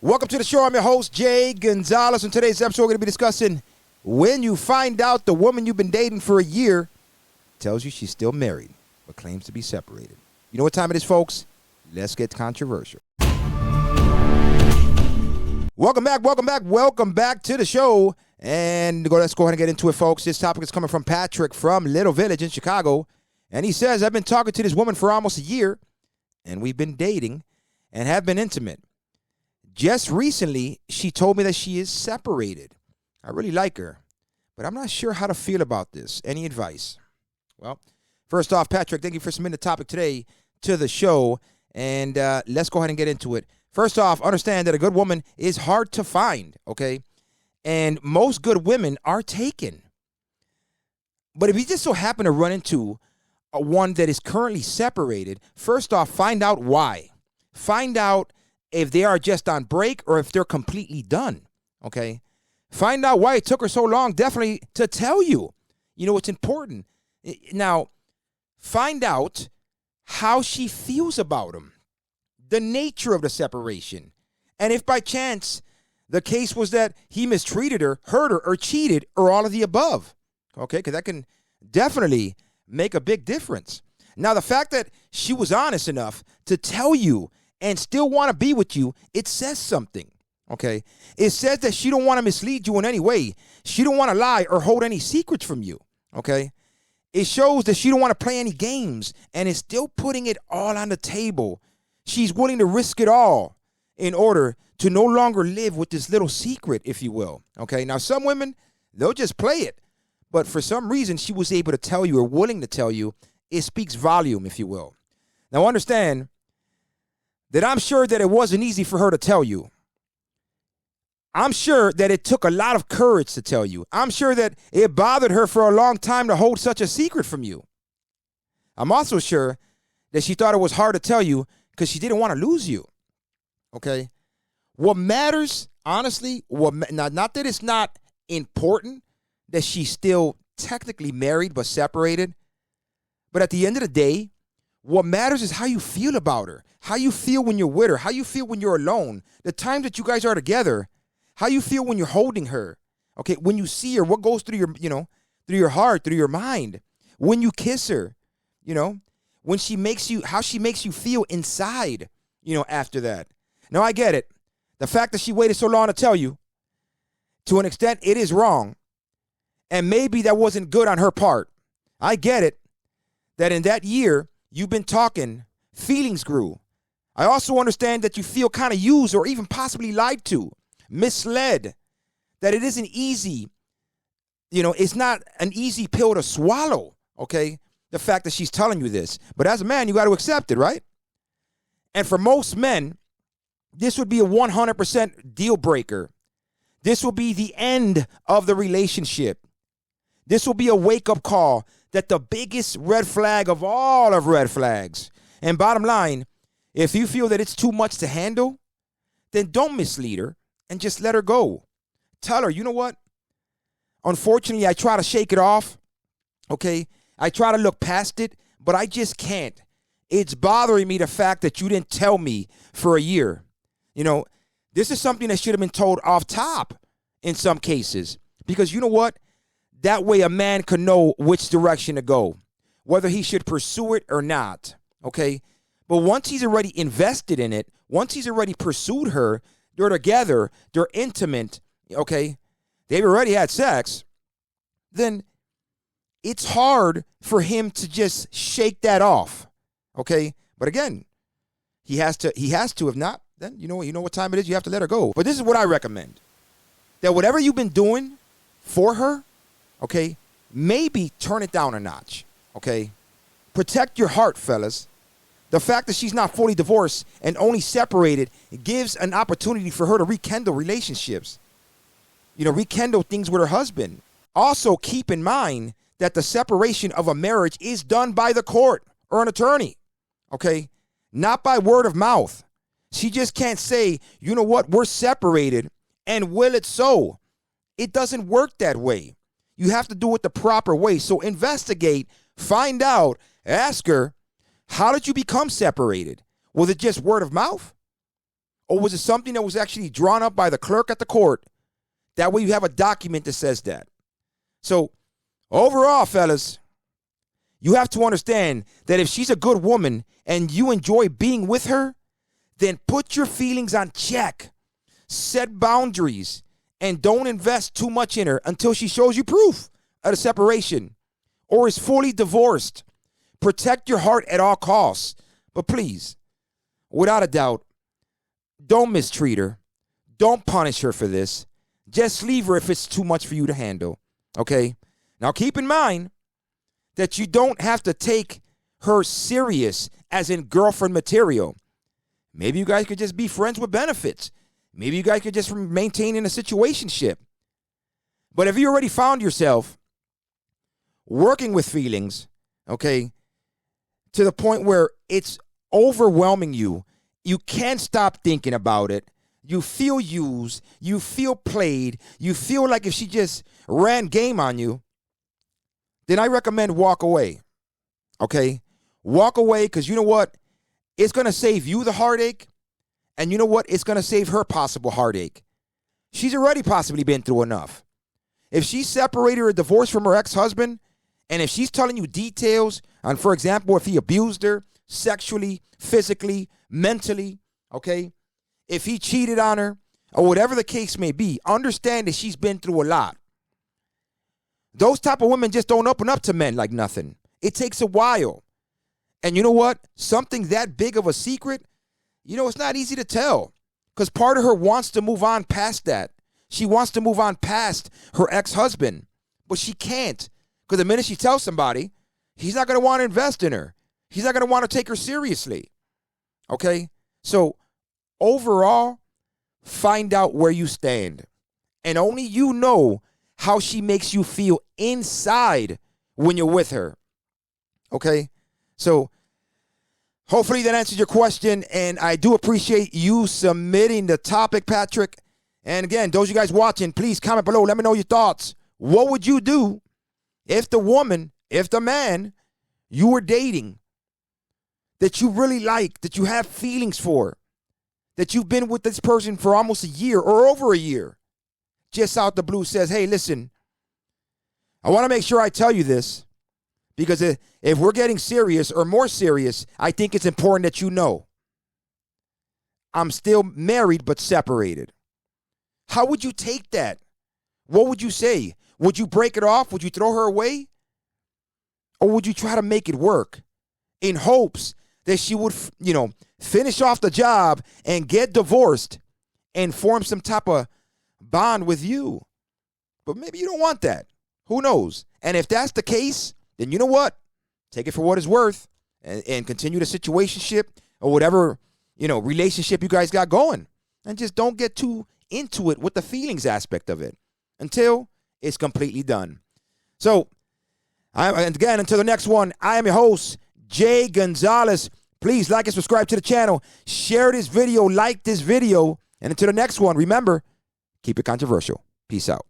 Welcome to the show. I'm your host, Jay Gonzalez. In today's episode, we're going to be discussing when you find out the woman you've been dating for a year tells you she's still married but claims to be separated. You know what time it is, folks? Let's get controversial. Welcome back to the show. And let's go ahead and get into it, folks. This topic is coming from Patrick from Little Village in Chicago. And he says, I've been talking to this woman for almost a year, and we've been dating and have been intimate. Just recently, she told me that she is separated. I really like her, but I'm not sure how to feel about this. Any advice? Well, first off, Patrick, thank you for submitting the topic today to the show, and let's go ahead and get into it. First off, understand that a good woman is hard to find, okay? And most good women are taken. But if you just so happen to run into one that is currently separated, first off, find out why. Find out if they are just on break or if they're completely done, okay? Find out why it took her so long, definitely, to tell you. You know, it's important. Now, find out how she feels about him, the nature of the separation, and if by chance the case was that he mistreated her, hurt her, or cheated, or all of the above, okay? Because that can definitely make a big difference. Now, the fact that she was honest enough to tell you and still want to be with you, it says something, okay? It says that she don't want to mislead you in any way. She don't want to lie or hold any secrets from you, okay? It shows that she don't want to play any games and is still putting it all on the table. She's willing to risk it all in order to no longer live with this little secret, if you will, okay? Now, some women, they'll just play it, but for some reason, she was able to tell you or willing to tell you. It speaks volume, if you will. Now, understand that I'm sure that it wasn't easy for her to tell you. I'm sure that it took a lot of courage to tell you. I'm sure that it bothered her for a long time to hold such a secret from you. I'm also sure that she thought it was hard to tell you because she didn't want to lose you, okay? What matters, honestly, not that it's not important that she's still technically married but separated, but at the end of the day, what matters is how you feel about her, how you feel when you're with her, how you feel when you're alone, the times that you guys are together, how you feel when you're holding her, okay, when you see her, what goes through your, through your heart, through your mind, when you kiss her, when she makes you, how she makes you feel inside, after that. Now, I get it. The fact that she waited so long to tell you, to an extent, it is wrong, and maybe that wasn't good on her part. I get it, that in that year, you've been talking, feelings grew. I also understand that you feel kind of used or even possibly lied to, misled, that it isn't easy. It's not an easy pill to swallow, okay, the fact that she's telling you this. But as a man, you got to accept it, right? And for most men, this would be a 100% deal breaker. This will be the end of the relationship. This will be a wake-up call that the biggest red flag of all of red flags. And bottom line, if you feel that it's too much to handle, then don't mislead her and just let her go. Tell her, you know what? Unfortunately, I try to shake it off, okay? I try to look past it, but I just can't. It's bothering me, the fact that you didn't tell me for a year. This is something that should have been told off top in some cases, because you know what? That way a man can know which direction to go, whether he should pursue it or not, okay? But once he's already invested in it, once he's already pursued her, they're together, they're intimate, okay? They've already had sex, then it's hard for him to just shake that off, okay? But again, he has to. If not, then you know what time it is. You have to let her go. But this is what I recommend. That whatever you've been doing for her, okay, maybe turn it down a notch, okay? Protect your heart, fellas. The fact that she's not fully divorced and only separated gives an opportunity for her to rekindle relationships. Rekindle things with her husband. Also, keep in mind that the separation of a marriage is done by the court or an attorney, okay? Not by word of mouth. She just can't say, you know what, we're separated, and will it so? It doesn't work that way. You have to do it the proper way. So investigate, find out, ask her, how did you become separated? Was it just word of mouth? Or was it something that was actually drawn up by the clerk at the court? That way you have a document that says that. So overall, fellas, you have to understand that if she's a good woman and you enjoy being with her, then put your feelings on check. Set boundaries and don't invest too much in her until she shows you proof of a separation or is fully divorced. Protect your heart at all costs. But please, without a doubt, don't mistreat her. Don't punish her for this. Just leave her if it's too much for you to handle. Okay? Now keep in mind that you don't have to take her serious as in girlfriend material. Maybe you guys could just be friends with benefits. Maybe you guys could just maintain in a situationship. But if you already found yourself working with feelings, okay, to the point where it's overwhelming you, you can't stop thinking about it. You feel used. You feel played. You feel like if she just ran game on you, then I recommend walk away. Okay? Walk away because you know what? It's going to save you the heartache. And you know what? It's going to save her possible heartache. She's already possibly been through enough. If she's separated or divorced from her ex-husband, and if she's telling you details on, for example, if he abused her sexually, physically, mentally, okay, if he cheated on her, or whatever the case may be, understand that she's been through a lot. Those type of women just don't open up to men like nothing. It takes a while. And you know what? Something that big of a secret, you know, it's not easy to tell because part of her wants to move on past that. She wants to move on past her ex-husband, but she can't because the minute she tells somebody, he's not going to want to invest in her. He's not going to want to take her seriously. Okay? So overall, find out where you stand. And only you know how she makes you feel inside when you're with her. Okay? So hopefully that answers your question, and I do appreciate you submitting the topic, Patrick. And again, those of you guys watching, please comment below. Let me know your thoughts. What would you do if the woman, if the man you were dating that you really like, that you have feelings for, that you've been with this person for almost a year or over a year, just out the blue says, hey, listen, I want to make sure I tell you this because if we're getting serious or more serious, I think it's important that you know I'm still married but separated. How would you take that? What would you say? Would you break it off? Would you throw her away? Or would you try to make it work in hopes that she would, finish off the job and get divorced and form some type of bond with you? But maybe you don't want that. Who knows? And if that's the case, then you know what? Take it for what it's worth and continue the situationship or whatever, relationship you guys got going. And just don't get too into it with the feelings aspect of it until it's completely done. So, and again, until the next one, I am your host, Jay Gonzalez. Please like and subscribe to the channel. Share this video, like this video. And until the next one, remember, keep it controversial. Peace out.